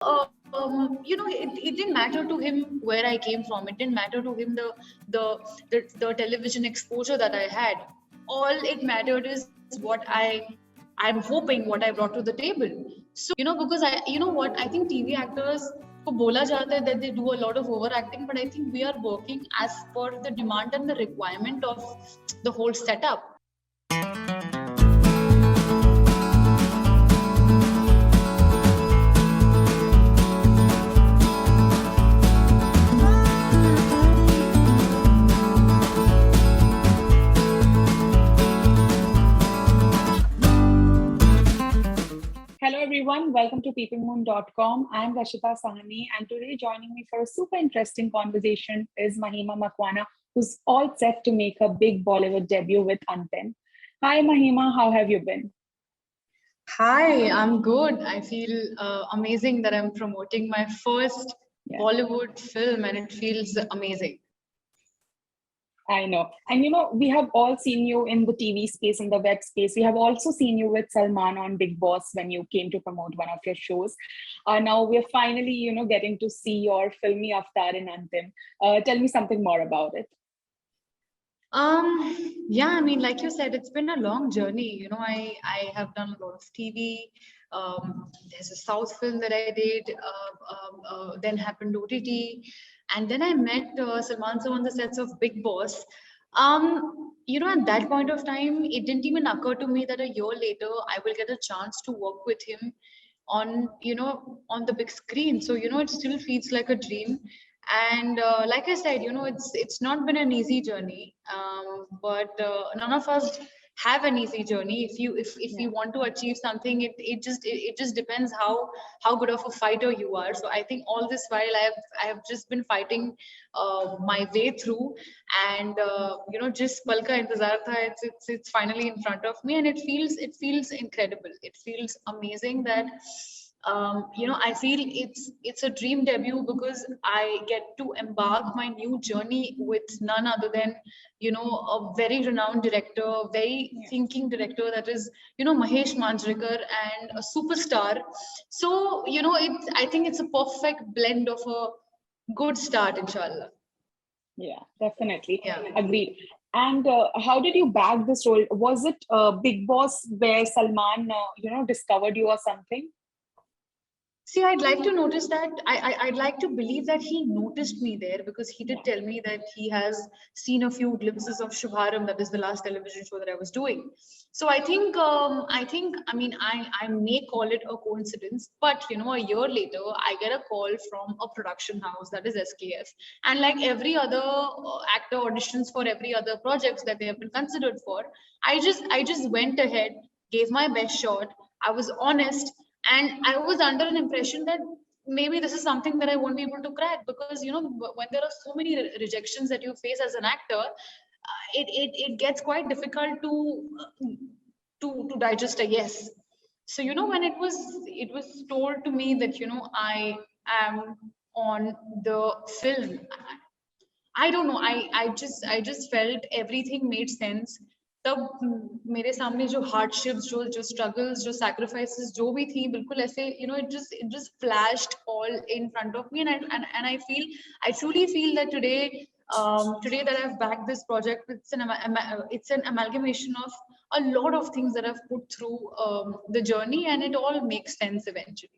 it didn't matter to him where I came from. It didn't matter to him the television exposure that I had. All it mattered is I'm hoping what I brought to the table. So because I think TV actors को बोला जाता है that they do a lot of overacting, but I think we are working as per the demand and the requirement of the whole setup. Hello everyone, welcome to peepingmoon.com. I'm Rashita Sahani, and today joining me for a super interesting conversation is Mahima Makwana, who's all set to make her big Bollywood debut with Antim. Hi Mahima, how have you been? Hi, I'm good. I feel amazing that I'm promoting my first Bollywood film, and it feels amazing. I know. And we have all seen you in the TV space, in the web space. We have also seen you with Salman on Bigg Boss when you came to promote one of your shows. Now we're finally, getting to see your filmy avatar in Antim. Tell me something more about it. Yeah, I mean, like you said, it's been a long journey. I have done a lot of TV. There's a South film that I did, then happened OTT, and then I met Salman Sir on the sets of Bigg Boss. At that point of time, it didn't even occur to me that a year later I will get a chance to work with him on the big screen. So it still feels like a dream. And like I said, it's not been an easy journey, but none of us have an easy journey. If you want to achieve something, it just depends how good of a fighter you are. So I think all this while I have just been fighting my way through, and just pal ka intezar tha, it's finally in front of me, and it feels incredible. It feels amazing that I feel it's a dream debut because I get to embark my new journey with none other than a very renowned director, very thinking director, that is Mahesh Manjrekar, and a superstar. So I think it's a perfect blend of a good start, inshallah. Yeah, definitely. Yeah. Agreed. And how did you bag this role? Was it Bigg Boss where Salman, discovered you or something? See, I'd like to notice that. I'd like to believe that he noticed me there, because he did tell me that he has seen a few glimpses of Shubharam, that is the last television show that I was doing. So I think, I may call it a coincidence, but a year later, I get a call from a production house, that is SKF, and like every other actor auditions for every other projects that they have been considered for, I just went ahead, gave my best shot. I was honest. And I was under an impression that maybe this is something that I won't be able to crack, because when there are so many rejections that you face as an actor, it gets quite difficult to digest a yes. So when it was told to me that I am on the film, I don't know, I just felt everything made sense. तब मेरे सामने जो hardships, जो struggles, जो sacrifices जो भी थी, बिल्कुल ऐसे it just flashed all in front of me, and I truly feel that today that I've backed this project, it's an amalgamation of a lot of things that I've put through the journey, and it all makes sense eventually.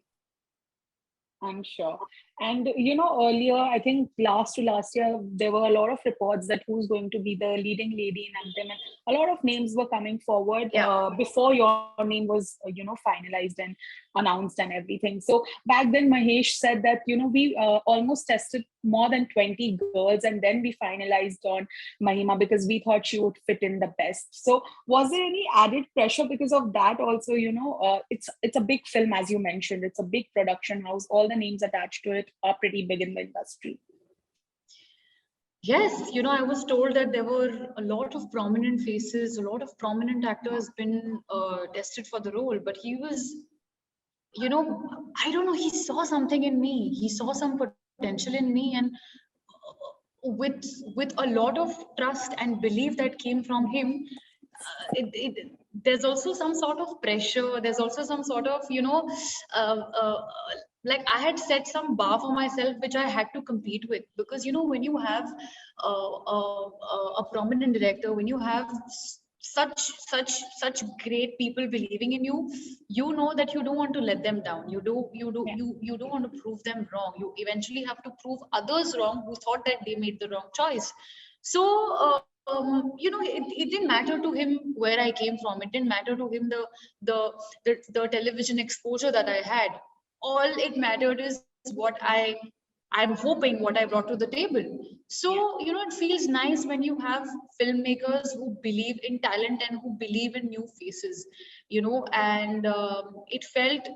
I'm sure. And, earlier, I think last year, there were a lot of reports that who's going to be the leading lady in Antim. And a lot of names were coming forward before your name was, finalized and announced and everything. So back then, Mahesh said that, we almost tested more than 20 girls, and then we finalized on Mahima because we thought she would fit in the best. So was there any added pressure because of that also? It's a big film, as you mentioned. It's a big production house. All the names attached to it are pretty big in the industry. Yes, I was told that there were a lot of prominent faces, a lot of prominent actors been tested for the role, but he was, I don't know, he saw something in me. He saw some potential in me, and with a lot of trust and belief that came from him, there's also some sort of pressure. There's also some sort of, like I had set some bar for myself which I had to compete with, because you know, when you have a prominent director, when you have such great people believing in you, you know that you don't want to let them down. Yeah. You don't want to prove them wrong. You eventually have to prove others wrong who thought that they made the wrong choice. So you know, it didn't matter to him where I came from. It didn't matter to him the the television exposure that I had. All it mattered is what I'm hoping, what I brought to the table. So Yeah. you know, it feels nice when you have filmmakers who believe in talent and who believe in new faces, you know. And it felt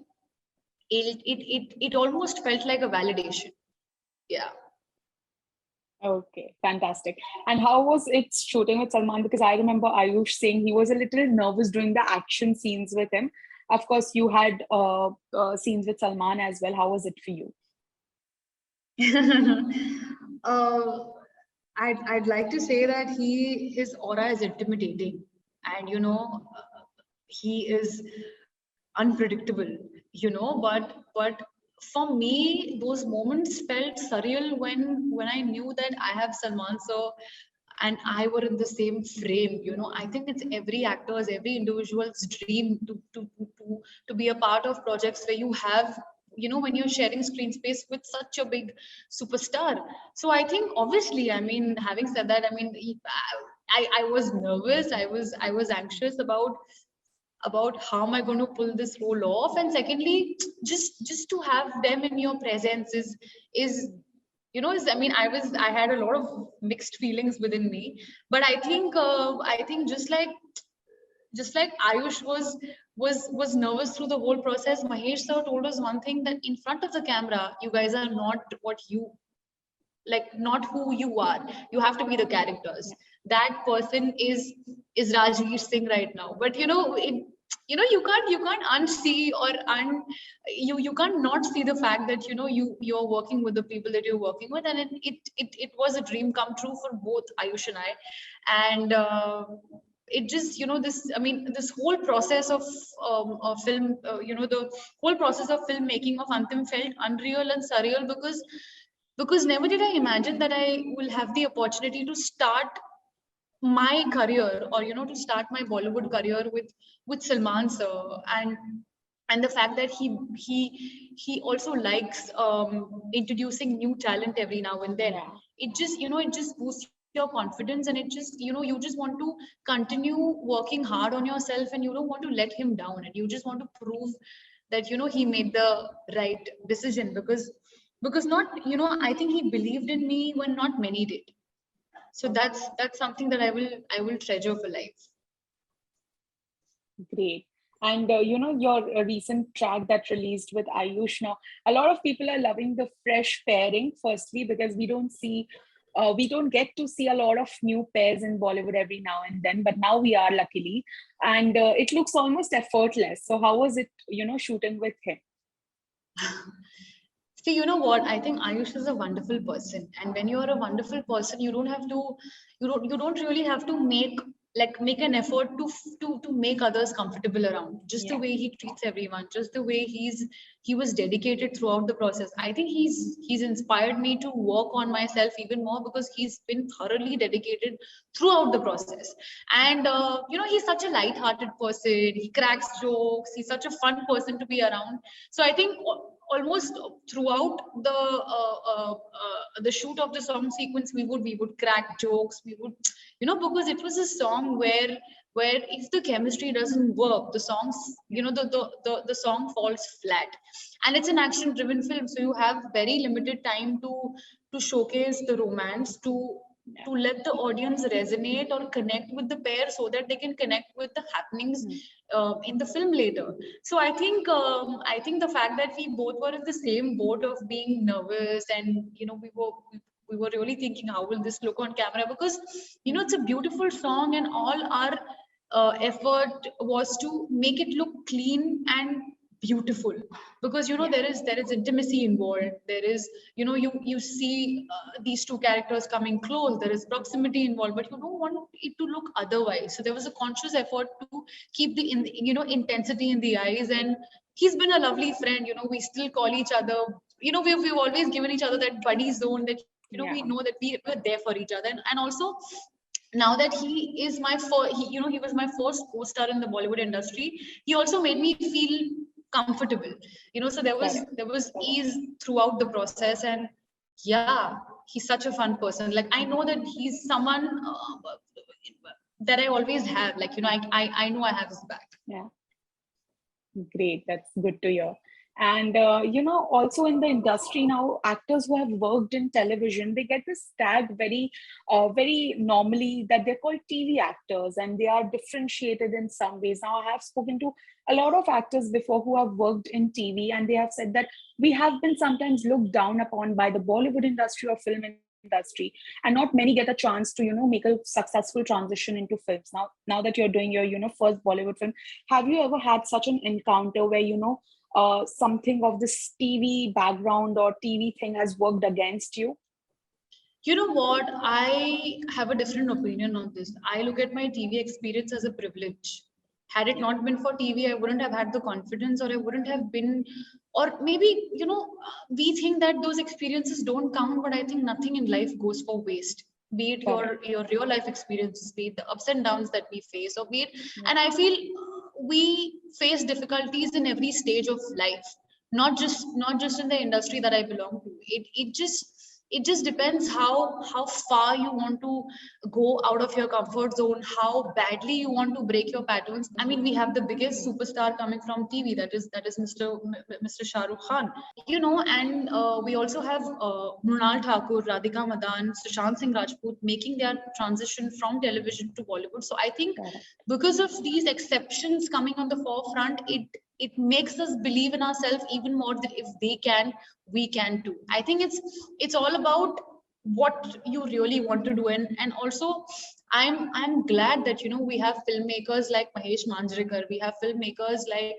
it almost felt like a validation. Yeah. Okay, fantastic. And how was it shooting with Salman? Because I remember Ayush saying he was a little nervous doing the action scenes with him. Of course, you had scenes with Salman as well. How was it for you? uh, I'd like to say that his aura is intimidating, and you know, he is unpredictable, you know. But for me, those moments felt surreal when I knew that I have Salman sir and I were in the same frame. You know, I think it's every actor's, every individual's dream to be a part of projects where you have, you know, when you're sharing screen space with such a big superstar. So I think, obviously, I mean, having said that, I mean, I was nervous. I was anxious about how am I going to pull this role off. And secondly, just to have them in your presence is you know, is, I mean, I had a lot of mixed feelings within me. But I think just like Ayush was nervous through the whole process, Mahesh sir told us one thing, that in front of the camera you guys are not what you, like, not who you are. You have to be the characters. That person is Rajveer Singh right now. But you know, you know, you can't unsee or you can't not see the fact that, you know, you're working with the people that you're working with. And it was a dream come true for both Ayush and I. And it just, you know, this, I mean, this whole process of film, you know, the whole process of filmmaking of Antim felt unreal and surreal, because never did I imagine that I will have the opportunity to start my career, or you know, to start my Bollywood career with Salman sir. And the fact that he also likes introducing new talent every now and then. Yeah. It just, you know, it just boosts your confidence, and it just, you know, you just want to continue working hard on yourself, and you don't want to let him down, and you just want to prove that, you know, he made the right decision. Because not, you know, I think he believed in me when not many did. So that's something that I will treasure for life. Great. And you know, your recent track that released with Ayush now, a lot of people are loving the fresh pairing, firstly, because we don't get to see a lot of new pairs in Bollywood every now and then, but now we are, luckily. And it looks almost effortless. So how was it, you know, shooting with him? See, you know what? I think Ayush is a wonderful person, and when you are a wonderful person, you don't have to, you don't really have to make an effort to make others comfortable around. Just the Yeah. way he treats everyone, just the way he was dedicated throughout the process. I think he's inspired me to work on myself even more, because he's been thoroughly dedicated throughout the process. And you know, he's such a light-hearted person. He cracks jokes. He's such a fun person to be around. So I think almost throughout the shoot of the song sequence, we would crack jokes. We would, you know, because it was a song where if the chemistry doesn't work, the songs, you know, the song falls flat. And it's an action driven film, so you have very limited time to showcase the romance, Yeah. to let the audience resonate or connect with the pair, so that they can connect with the happenings Mm. in the film later. So I think the fact that we both were in the same boat of being nervous, and you know, we were really thinking, how will this look on camera? Because you know, it's a beautiful song, and all our effort was to make it look clean and beautiful. Because you know, Yeah. there is intimacy involved. There is, you know, you see these two characters coming close. There is proximity involved, but you don't want it to look otherwise. So there was a conscious effort to keep the you know, intensity in the eyes, and he's been a lovely friend. We still call each other. We've always given each other that buddy zone that, we know that we're there for each other. And also, now that he is my he was my first co-star in the Bollywood industry, he also made me feel comfortable. So there was ease throughout the process. And yeah, he's such a fun person. Like, I know that he's someone that I always have. Like, I know I have his back. Yeah. Great, that's good to hear. And also in the industry now, actors who have worked in television, they get this tag very normally, that they're called TV actors, and they are differentiated in some ways. Now, I have spoken to a lot of actors before who have worked in TV, and they have said that we have been sometimes looked down upon by the Bollywood industry or film industry, and not many get a chance to make a successful transition into films. Now that you're doing your first Bollywood film, have you ever had such an encounter where something of this TV background or TV thing has worked against you? You know what? I have a different opinion on this. I look at my TV experience as a privilege. Had it not been for TV, I wouldn't have had the confidence, or I wouldn't have been, or maybe, we think that those experiences don't count, but I think nothing in life goes for waste. Be it your real life experiences, be it the ups and downs that we face, or be it, and I feel we face difficulties in every stage of life, not just in the industry that I belong to. It just depends how far you want to go out of your comfort zone, how badly you want to break your patterns. I mean, we have the biggest superstar coming from TV, that is Mr. Shah Rukh Khan, and we also have Mrunal Thakur, Radhika Madan, Sushant Singh Rajput making their transition from television to Bollywood. So I think because of these exceptions coming on the forefront, it makes us believe in ourselves even more, that if they can, we can too. I think it's all about what you really want to do. And also, I'm glad that we have filmmakers like Mahesh Manjrekar, we have filmmakers like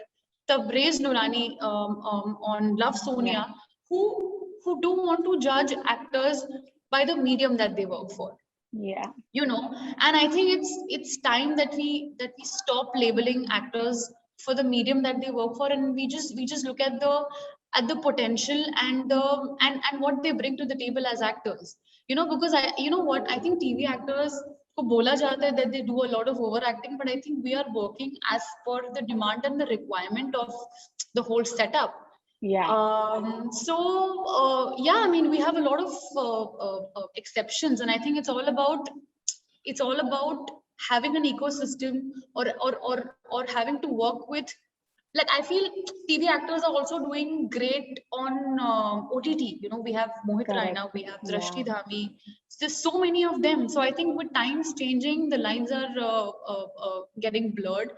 Tabrez Nurani on Love Sonia, who do want to judge actors by the medium that they work for. And I think it's time that we stop labeling actors for the medium that they work for, and we just look at the potential and what they bring to the table as actors. Because I think TV actors ko bola jata hai that they do a lot of overacting, but I think we are working as per the demand and the requirement of the whole setup. I mean, we have a lot of exceptions, and I think it's all about having an ecosystem, or having to work with, like, I feel TV actors are also doing great on OTT. We have Mohit Raina, we have Drashti Dhami. There's so many of them. So I think with times changing, the lines are getting blurred,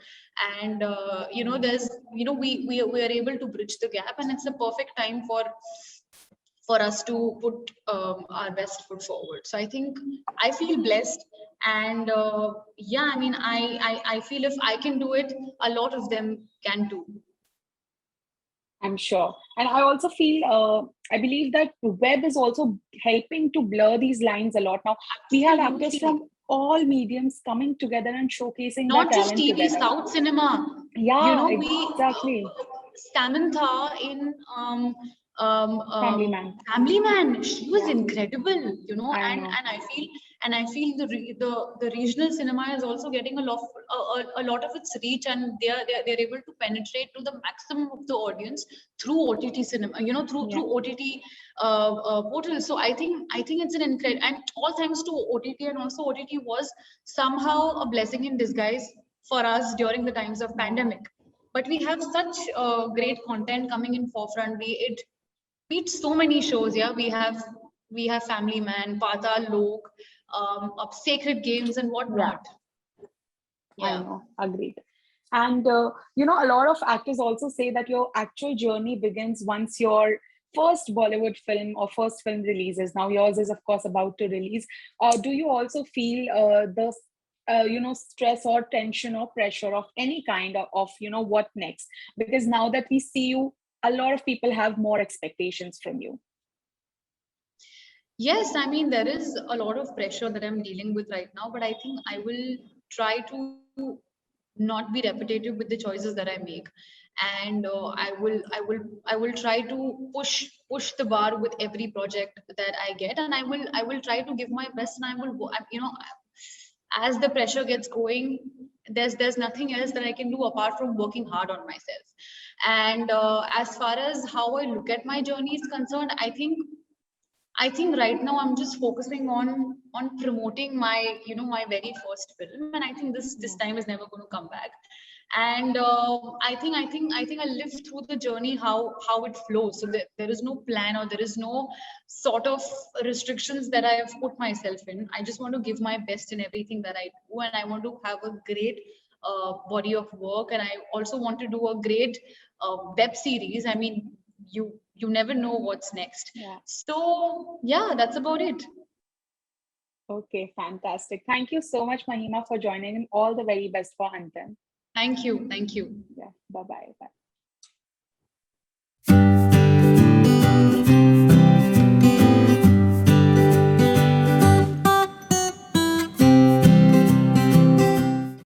and there's we are able to bridge the gap, and it's the perfect time for us to put our best foot forward. So I think I feel blessed, and I mean, I feel if I can do it, a lot of them can too. I'm sure. And I also feel, I believe that web is also helping to blur these lines a lot. Now, we have actors from all mediums coming together and showcasing not their just TV, together. South cinema. Exactly. Samantha in Family Man. Family Man, she was incredible, and I feel the regional cinema is also getting a lot of its reach, and they're able to penetrate to the maximum of the audience through OTT cinema, through OTT portals. So I think it's an incredible, and all thanks to OTT, and also OTT was somehow a blessing in disguise for us during the times of pandemic. But we have such great content coming in forefront. Be it so many shows. We have Family Man, Patal Lok, Sacred Games, and whatnot. I know, agreed. And a lot of actors also say that your actual journey begins once your first Bollywood film or first film releases. Now yours is of course about to release. Do you also feel the stress or tension or pressure of any kind of what next? Because now that we see you, a lot of people have more expectations from you. Yes, I mean, there is a lot of pressure that I'm dealing with right now, but I think I will try to not be repetitive with the choices that I make. and I will try to push the bar with every project that I get, and I will try to give my best, and I will, you know, as the pressure gets going, there's nothing else that I can do apart from working hard on myself. And as far as how I look at my journey is concerned, I think right now I'm just focusing on promoting my, you know, my very first film, and I think this time is never going to come back. And I think I lived through the journey how it flows. So there is no plan, or there is no sort of restrictions that I have put myself in. I just want to give my best in everything that I do, and I want to have a great body of work, and I also want to do a great web series. I mean, you never know what's next. Yeah. So yeah, that's about it. Okay, fantastic. Thank you so much, Mahima, for joining, and all the very best for Antim. Thank you. Thank you. Yeah, bye-bye. Bye.